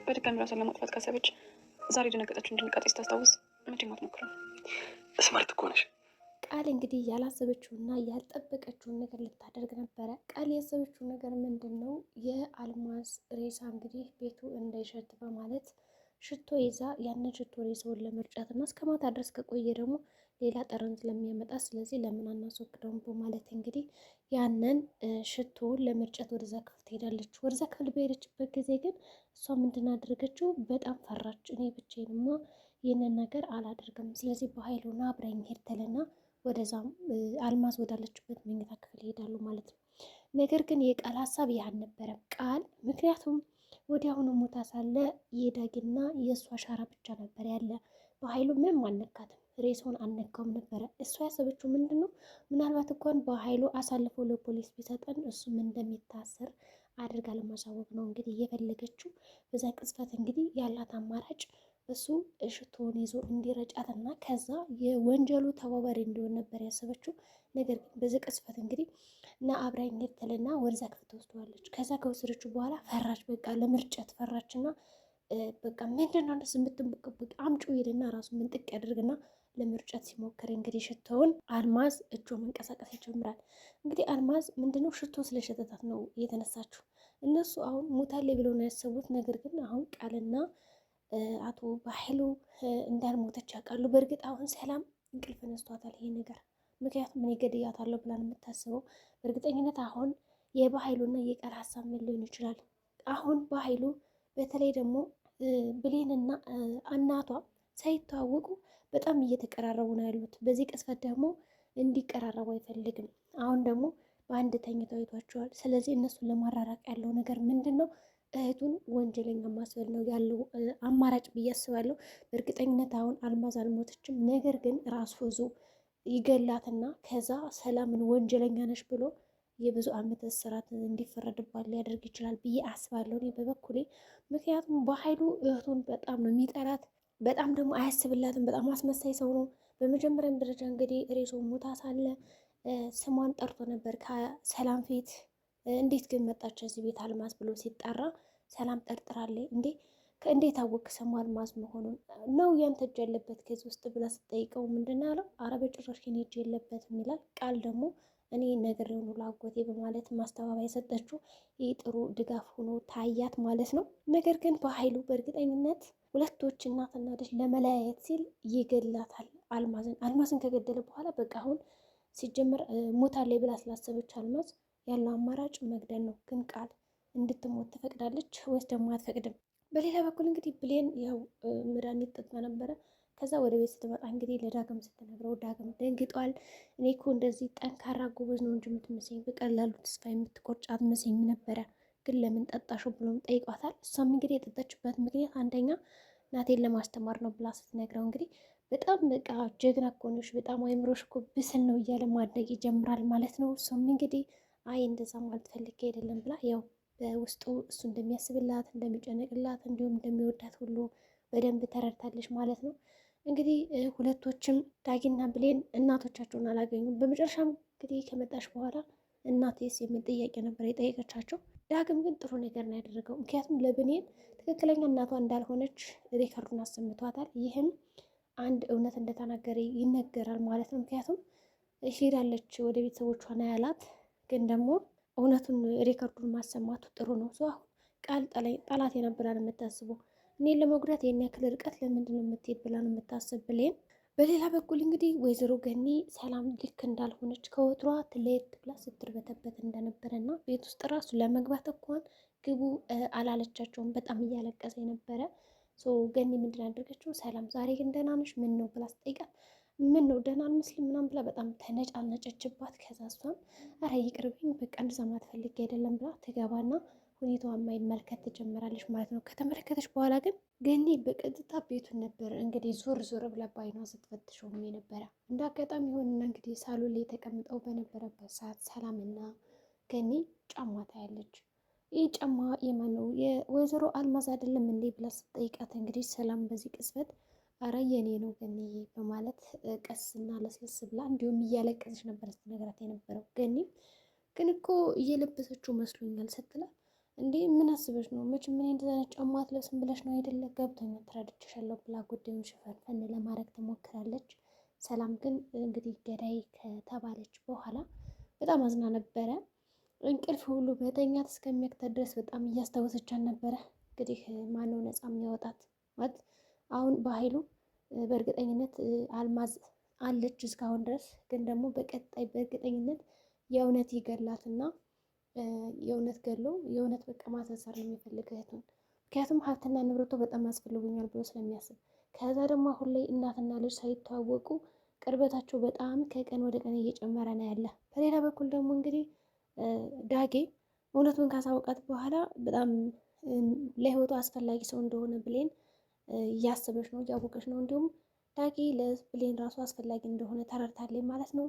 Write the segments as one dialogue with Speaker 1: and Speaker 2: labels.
Speaker 1: በድጋሚ ራሷን ለማጥፋት ካሰበች ዛሬ ደነገጠችው ድንጋጤ ስታስታውስ መቼም አትሞክርም።
Speaker 2: ስማርት እኮ ነሽ።
Speaker 3: ቃል እንግዲህ ያላሰበችውና ያልጠበቀችውን ነገር ልታደርግ ነበረ። ቃል ያሰበችው ነገር ምንድን ነው? የአልማዝ ሬሳ እንግዲህ ቤቱ እንዳይሸት በማለት ሽቶ ይዛ ያንን ሽቶ ሬሳውን ለመርጫት እና እስከ ማታ ድረስ ከቆየ ደግሞ ሌላ ጠረን ስለሚያመጣ ስለዚህ ለምን አናስወግደውም በማለት እንግዲህ ያንን ሽቶውን ለመርጨት ወደዛ ክፍል ትሄዳለች። ወደዛ ክፍል በሄደችበት ጊዜ ግን እሷ ምንድን አደረገችው? በጣም ፈራች። እኔ ብቻዬንማ ይህንን ነገር አላደርግም፣ ስለዚህ በኃይሉና አብረኝ ሄድ ትልና ወደዛም አልማዝ ወዳለችበት መኝታ ክፍል ይሄዳሉ ማለት ነው። ነገር ግን የቃል ሀሳብ ይህ አልነበረም። ቃል ምክንያቱም ወዲያውኑ ሞታ ሳለ የዳጊና የእሱ አሻራ ብቻ ነበር ያለ። በኃይሉ ምንም አልነካትም፣ ሬሳውን አልነካውም ነበረ። እሷ ያሰበችው ምንድን ነው? ምናልባት እንኳን በኃይሉ አሳልፎ ለፖሊስ ቢሰጠን እሱም እንደሚታሰር አድርጋ ለማሳወቅ ነው እንግዲህ እየፈለገችው። በዛ ቅጽበት እንግዲህ ያላት አማራጭ እሱ ሽቶውን ይዞ እንዲረጫትና ከዛ የወንጀሉ ተባባሪ እንዲሆን ነበር ያሰበችው። ነገር ግን በዚህ ቅጽበት እንግዲህ እና አብራኝ ትልና ወደዛ ክፍል ትወስደዋለች። ከዛ ከወሰደችው በኋላ ፈራች፣ በቃ ለምርጨት ፈራችና በቃ ምንድነው እንደስ የምትንበቅብቅ አምጩ ሄድና ራሱ ምንጥቅ ያደርግና ለምርጨት ሲሞክር እንግዲህ ሽቶውን አልማዝ እጆ መንቀሳቀስ ይጀምራል። እንግዲህ አልማዝ ምንድነው ሽቶ ስለሸተታት ነው የተነሳችው። እነሱ አሁን ሞታሌ ብለው ነው ያሰቡት። ነገር ግን አሁን ቃልና አቶ በኃይሉ እንዳልሞተች ያውቃሉ። በእርግጥ አሁን ሰላም እንቅልፍ ነስቷታል ይሄ ነገር። ምክንያቱም እኔ ገድያታለሁ ብላ ነው የምታስበው። በእርግጠኝነት አሁን የበኃይሉና የቃል ሀሳብ ምን ሊሆን ይችላል? አሁን በኃይሉ በተለይ ደግሞ ብሌንና እናቷ ሳይተዋወቁ በጣም እየተቀራረቡ ነው ያሉት። በዚህ ቅጽበት ደግሞ እንዲቀራረቡ አይፈልግም። አሁን ደግሞ በአንድ ተኝተው አይቷቸዋል። ስለዚህ እነሱን ለማራራቅ ያለው ነገር ምንድን ነው? እህቱን ወንጀለኛ ማስበል ነው ያለው አማራጭ ብዬ አስባለሁ። በእርግጠኝነት አሁን አልማዝ አልሞተችም። ነገር ግን ራሱ ይዞ ይገላትና ከዛ ሰላምን ወንጀለኛ ነሽ ብሎ የብዙ ዓመት እስራት እንዲፈረድባት ሊያደርግ ይችላል ብዬ አስባለሁ እኔ በበኩሌ። ምክንያቱም በኃይሉ እህቱን በጣም ነው የሚጠላት፣ በጣም ደግሞ አያስብላትም። በጣም አስመሳይ ሰው ነው። በመጀመሪያም ደረጃ እንግዲህ ሬሶ ሞታ ሳለ ስሟን ጠርቶ ነበር ከሰላም ፊት። እንዴት ግን መጣች እዚህ ቤት አልማዝ ብሎ ሲጣራ ሰላም ጠርጥራለች። እንዴት አወቅ ስሙ አልማዝ መሆኑን ነው ያንተ እጅ ያለበት ከዚህ ውስጥ ብላ ስጠይቀው ምንድን ነው ያለው? ኧረ በጭራሽ የኔ እጅ የለበትም ይላል። ቃል ደግሞ እኔ ነግሬው ነው ላጎቴ በማለት ማስተባበያ የሰጠችው። ይህ ጥሩ ድጋፍ ሆኖ ታያት ማለት ነው። ነገር ግን በኃይሉ በእርግጠኝነት ሁለቶች እናትና ልጅ ለመለያየት ሲል ይገላታል አልማዝን ከገደለ በኋላ በቃ አሁን ሲጀምር ሞታለች ብላ ስላሰበች አልማዝ ያለው አማራጭ መግደል ነው። ግን ቃል እንድትሞት ትፈቅዳለች ወይስ ደግሞ አትፈቅድም? በሌላ በኩል እንግዲህ ብሌን ያው መድኃኒት ጠጥታ ነበረ። ከዛ ወደ ቤት ስትመጣ እንግዲህ ለዳግም ስትነግረው ዳግም ደንግጧል። እኔ እኮ እንደዚህ ጠንካራ ጎበዝ ነው እንጂ የምትመስለኝ በቀላሉ ተስፋ የምትቆርጭ አትመስለኝም ነበረ፣ ግን ለምን ጠጣሽው ብሎም ጠይቋታል። እሷም እንግዲህ የጠጣችበት ምክንያት አንደኛ እናቴን ለማስተማር ነው ብላ ስትነግረው እንግዲህ በጣም በቃ ጀግና እኮ ነሽ፣ በጣም አይምሮሽ እኮ ብስል ነው እያለ ማድነቅ ይጀምራል ማለት ነው። እሷም እንግዲህ አይ እንደዛ ማለት ፈልጌ አይደለም ብላ ያው በውስጡ እሱ እንደሚያስብላት እንደሚጨነቅላት እንዲሁም እንደሚወዳት ሁሉ በደንብ ተረድታለች ማለት ነው። እንግዲህ ሁለቶችም ዳጊና ብሌን እናቶቻቸውን አላገኙም። በመጨረሻም እንግዲህ ከመጣሽ በኋላ እናቴስ የሚል ጥያቄ ነበር የጠየቀቻቸው። ዳግም ግን ጥሩ ነገር ነው ያደረገው። ምክንያቱም ለብሌን ትክክለኛ እናቷ እንዳልሆነች ሪከርዱን አሰምቷታል። ይህም አንድ እውነት እንደተናገረ ይነገራል ማለት ነው። ምክንያቱም ሄዳለች ወደ ቤተሰቦቿ ነው ያላት፣ ግን ደግሞ እውነቱን ሪከርዱን ማሰማቱ ጥሩ ነው። ሰው አሁን ቃል ጠላት የነበረ ነው የምታስበው። እኔን ለመጉዳት የኔ ያክል ርቀት ለምንድን ነው የምትሄድ ብላ ነው የምታስብ ብሌን። በሌላ በኩል እንግዲህ ወይዘሮ ገኒ ሰላም ልክ እንዳልሆነች ከወትሯ ትለየት ብላ ስትርበተበት እንደነበረ እና ቤት ውስጥ ራሱ ለመግባት እንኳን ግቡ አላለቻቸውም። በጣም እያለቀሰ የነበረ ገኒ ምንድን ያደርገችው? ሰላም ዛሬ ግን ደህና ነሽ ምን ነው ብላ ስጠይቃት ምን ነው ደህና አልመስልም ምናምን ብላ በጣም ተነጫነጨችባት። ከዛ እሷም ኧረ ይቅርብኝ በቃ እንደዛ ማለት ፈልጌ አይደለም ብላ ትገባና ሁኔታዋን ማይመልከት ትጀምራለች ማለት ነው። ከተመለከተች በኋላ ግን ገኒ በቀጥታ ቤቱን ነበር እንግዲህ ዞር ዞር ብላ በዓይኗ ስትፈትሸው የነበረ። እንደ አጋጣሚ ሆንና እንግዲህ ሳሎን ላይ ተቀምጠው በነበረበት ሰዓት ሰላምና ገኒ ጫማ ታያለች። ይህ ጫማ የማን ነው? የወይዘሮ አልማዝ አይደለም እንዴ ብላ ስትጠይቃት እንግዲህ ሰላም በዚህ ቅጽበት አረ የኔ ነው ገኒ በማለት ቀስና ለስለስ ብላ እንዲሁም እያለቀሰች ነበር ስትነግራት የነበረው። ገኒ ግን እኮ እየለበሰችው መስሎኛል ስትላት እንዴ ምን አስበሽ ነው? መቼም ምን እንደዛ ጫማ አትለብስም ብለሽ ነው አይደለ? ገብቶኛል ተረድቼሻለሁ ብላ ጉዳዩን ሽፈንፈን ለማድረግ ትሞክራለች። ሰላም ግን እንግዲህ ገዳይ ከተባለች በኋላ በጣም አዝና ነበረ። እንቅልፍ ሁሉ በተኛት እስከሚያቅታት ድረስ በጣም እያስታወሰቻት ነበረ። እንግዲህ ማነው ነፃ የሚያወጣት ማለት አሁን በኃይሉ በእርግጠኝነት አልማዝ አለች እስካሁን ድረስ ግን ደግሞ በቀጣይ በእርግጠኝነት የእውነት ይገላትና የእውነት ገሎ የእውነት በቃ ማሳሰር ነው የሚፈልግ እህቱን። ምክንያቱም ሀብትና ንብረቶ በጣም ያስፈልጉኛል ብሎ ስለሚያስብ ከዛ ደግሞ አሁን ላይ እናትና ልጅ ሳይተዋወቁ ቅርበታቸው በጣም ከቀን ወደ ቀን እየጨመረ ነው ያለ። በሌላ በኩል ደግሞ እንግዲህ ዳጌ እውነቱን ካሳወቃት በኋላ በጣም ለህይወቱ አስፈላጊ ሰው እንደሆነ ብሌን እያሰበች ነው እያወቀች ነው። እንዲሁም ዳጌ ለብሌን ራሱ አስፈላጊ እንደሆነ ተረድታለች ማለት ነው።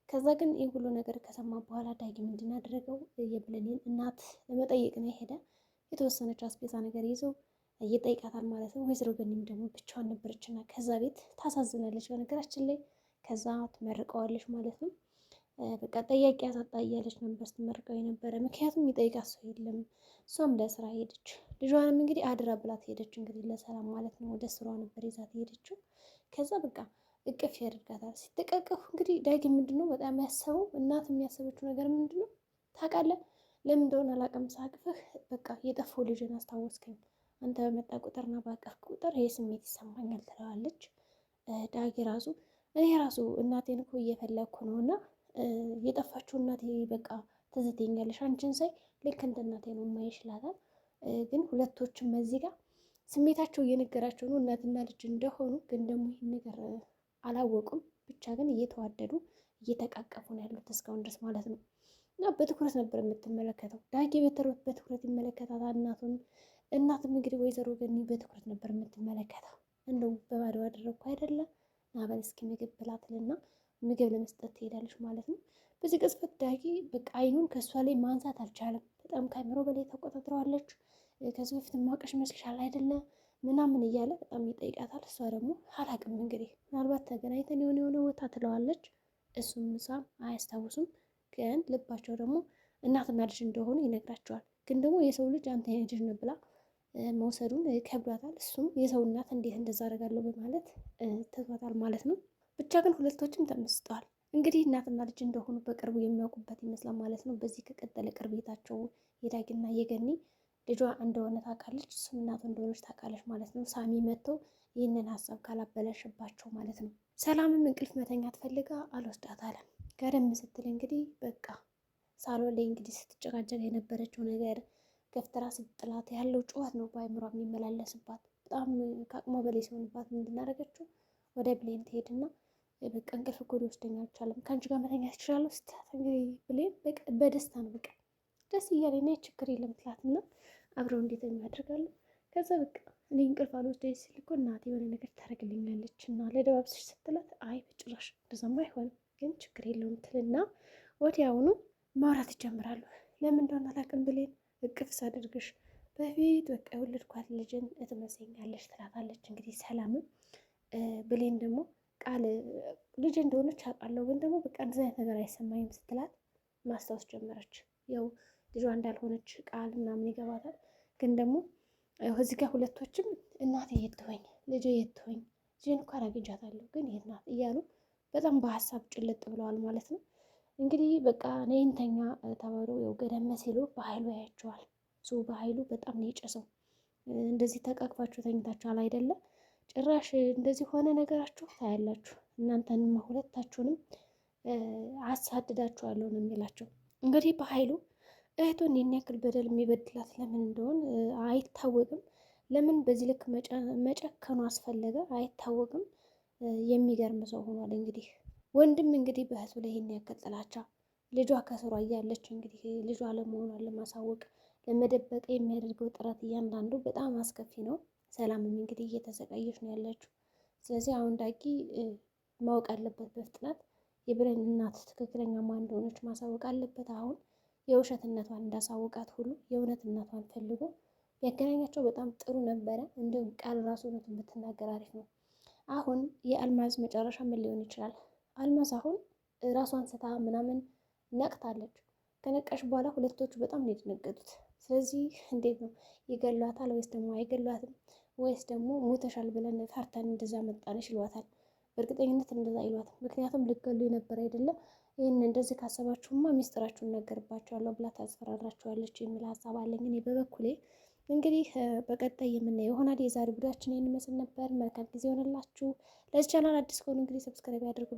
Speaker 3: ከዛ ግን ይህ ሁሉ ነገር ከሰማ በኋላ ዳጊ ምንድን ያደረገው የብሌንን እናት ለመጠየቅ ነው የሄደ። የተወሰነች አስቤዛ ነገር ይዘው እየጠይቃታል ማለት ነው። ወይዘሮ ገኒም ደግሞ ብቻዋን ነበረችና ከዛ ቤት ታሳዝናለች በነገራችን ላይ። ከዛ ትመርቀዋለች ማለት ነው። በቃ ጠያቂ ያሳጣ እያለች ነበር ስትመርቀው የነበረ። ምክንያቱም የሚጠይቃት ሰው የለም። እሷም ለስራ ሄደች። ልጇንም እንግዲህ አድራ ብላት ሄደች። እንግዲህ ለሰላም ማለት ነው። ወደ ስራዋ ነበር ይዛት ሄደችው። ከዛ በቃ እቅፍ ያደርጋታል። ሲተቃቀፉ እንግዲህ ዳጊ ምንድነው በጣም ያሰበው እናት የሚያሰበችው ነገር ምንድነው ታውቃለህ? ለምን እንደሆነ አላውቅም። ሳቅፍህ በቃ የጠፋው ልጅን አስታወስከኝ። አንተ በመጣ ቁጥርና ባቀፍክ ቁጥር ይህ ስሜት ይሰማኛል ትለዋለች። ዳጊ ራሱ እኔ ራሱ እናቴን እኮ እየፈለግኩ ነው እና የጠፋችው እናቴ በቃ ትዝተኛለሽ። አንቺን ሳይ ልክ እንደ እናቴ ነው የማይሽ ይላታል። ግን ሁለቶችም እዚህ ጋር ስሜታቸው እየነገራቸው ነው እናትና ልጅ እንደሆኑ፣ ግን ደግሞ ይህን ነገር አላወቁም። ብቻ ግን እየተዋደዱ እየተቃቀፉ ነው ያሉት እስካሁን ድረስ ማለት ነው። እና በትኩረት ነበር የምትመለከተው። ዳጊ በትኩረት ይመለከታታል እናቱን። እናትም እንግዲህ ወይዘሮ ገኒ በትኩረት ነበር የምትመለከተው። እንደው በባዶ አደረግኩ አይደለም ናበል እስኪ ምግብ ብላትልና ምግብ ለመስጠት ትሄዳለች ማለት ነው። በዚህ ቅጽበት ዳጊ በቃ አይኑን ከእሷ ላይ ማንሳት አልቻለም። በጣም ከአእምሮ በላይ ተቆጣጥረዋለች። ከዚህ በፊት ማውቀሽ ይመስልሻል አይደለ ምናምን እያለ በጣም ይጠይቃታል። እሷ ደግሞ አላቅም እንግዲህ ምናልባት ተገናኝተን የሆነ ቦታ ትለዋለች። እሱም እሷም አያስታውሱም፣ ግን ልባቸው ደግሞ እናትና ልጅ እንደሆኑ ይነግራቸዋል። ግን ደግሞ የሰው ልጅ አንተ ልጅ ነው ብላ መውሰዱን ከብዷታል። እሱም የሰው እናት እንዴት እንደዛ አደርጋለሁ በማለት ትቷታል ማለት ነው። ብቻ ግን ሁለቶችም ተመስጠዋል። እንግዲህ እናትና ልጅ እንደሆኑ በቅርቡ የሚያውቁበት ይመስላል ማለት ነው። በዚህ ከቀጠለ ቅርቤታቸው የዳጊና የገኒ ልጇ እንደሆነ ታውቃለች፣ እሱም እናቱ እንደሆነች ታውቃለች ማለት ነው። ሳሚ መጥቶ ይህንን ሀሳብ ካላበላሽባቸው ማለት ነው። ሰላምም እንቅልፍ መተኛት ፈልጋ አልወስዳት አለ። ቀደም ስትል እንግዲህ በቃ ሳሎን ላይ እንግዲህ ስትጨቃጨቅ የነበረችው ነገር ገፍትራ ስትጥላት ያለው ጩኸት ነው በአይምሯ የሚመላለስባት። በጣም ከአቅሟ በላይ ሲሆንባት እንድናደረገችው ወደ ብሌን ትሄድና በቃ እንቅልፍ እኮ ሊወስደኝ አልቻለም፣ ከአንቺ ጋር መተኛት ትችላለሁ ስትላት እንግዲህ ብሌን በደስታ ነው በቃ ደስ እያለ ና ችግር የለም ትላትና አብረው እንዲተኙ ያደርጋሉ። ከዛ በቃ እኔ እንቅልፍ አልወስደኝ ሲል እኮ እናቴ የሆነ ነገር ታደርግልኛለች እና ለደባብስሽ ስትላት አይ በጭራሽ እንደዛማ አይሆንም ግን ችግር የለውም ትልና ወዲያውኑ ማውራት ይጀምራሉ። ለምን እንደሆነ አላውቅም ብሌን እቅፍ ሳደርግሽ በፊት በቃ የወለድኳት ልጅን እትመስኛለች ትላታለች። እንግዲህ ሰላምም ብሌን ደግሞ ቃል ልጅ እንደሆነች አውቃለሁ ግን ደግሞ በቃ እንደዚህ አይነት ነገር አይሰማኝም ስትላት ማስታወስ ጀመረች። ያው ልጇ እንዳልሆነች ቃል ምናምን ይገባታል። ግን ደግሞ እዚህ ጋር ሁለቶችም እናቴ የት ትሆኝ ልጄ የት ትሆኝ ልጄን እኮ አግኝቻታለሁ ግን የት ናት እያሉ በጣም በሀሳብ ጭልጥ ብለዋል ማለት ነው። እንግዲህ በቃ ነይንተኛ ተባብለው ያው ገደም ሲሉ በኃይሉ ያያቸዋል። እሱ በኃይሉ በጣም ነው የጨሰው። እንደዚህ ተቃቅፋችሁ ተኝታችኋል አይደለም ጭራሽ እንደዚህ ሆነ ነገራችሁ ታያላችሁ፣ እናንተንም ሁለታችሁንም አሳድዳችኋለሁ ነው የሚላቸው። እንግዲህ በኃይሉ እህቱን ይህን ያክል በደል የሚበድላት ለምን እንደሆን አይታወቅም። ለምን በዚህ ልክ መጨከኑ አስፈለገ አይታወቅም። የሚገርም ሰው ሆኗል። እንግዲህ ወንድም እንግዲህ በእህቱ ላይ ይህን ያክል ጥላቻ ልጇ ከስሯ እያለች እንግዲህ ልጇ አለመሆኗን ለማሳወቅ ለመደበቅ የሚያደርገው ጥረት እያንዳንዱ በጣም አስከፊ ነው። ሰላምም እንግዲህ እየተሰቃየች ነው ያለችው። ስለዚህ አሁን ዳጊ ማወቅ አለበት በፍጥነት የብሌን እናት ትክክለኛ ማን እንደሆነች ማሳወቅ አለበት። አሁን የውሸትነቷን እንዳሳወቃት ሁሉ የእውነትነቷን ፈልጎ ቢያገናኛቸው በጣም ጥሩ ነበረ። እንዲሁም ቃል ራሱ እውነቱን ብትናገር አሪፍ ነው። አሁን የአልማዝ መጨረሻ ምን ሊሆን ይችላል? አልማዝ አሁን ራሷን ስታ ምናምን ነቅታለች። ከነቃሽ በኋላ ሁለቶቹ በጣም ነው የደነገጡት። ስለዚህ እንዴት ነው ይገሏታል ወይስ ደግሞ አይገሏትም? ወይስ ደግሞ ሞተሻል ብለን ፈርተን እንደዛ መጣነሽ ይሏታል? በእርግጠኝነት እንደዛ ይሏታል። ምክንያቱም ልገሉ የነበረ አይደለም። ይህን እንደዚህ ካሰባችሁማ ሚስጥራችሁን ነገርባቸዋለሁ ብላ ታስፈራራችኋለች የሚል ሀሳብ አለኝ እኔ በበኩሌ። እንግዲህ በቀጣይ የምናየው ይሆናል። የዛሬ ቪዲዮአችን ይህን ይመስል ነበር። መልካም ጊዜ ሆነላችሁ። ለዚህ ቻናል አዲስ ከሆኑ እንግዲህ ሰብስክራይብ ያድርጉ።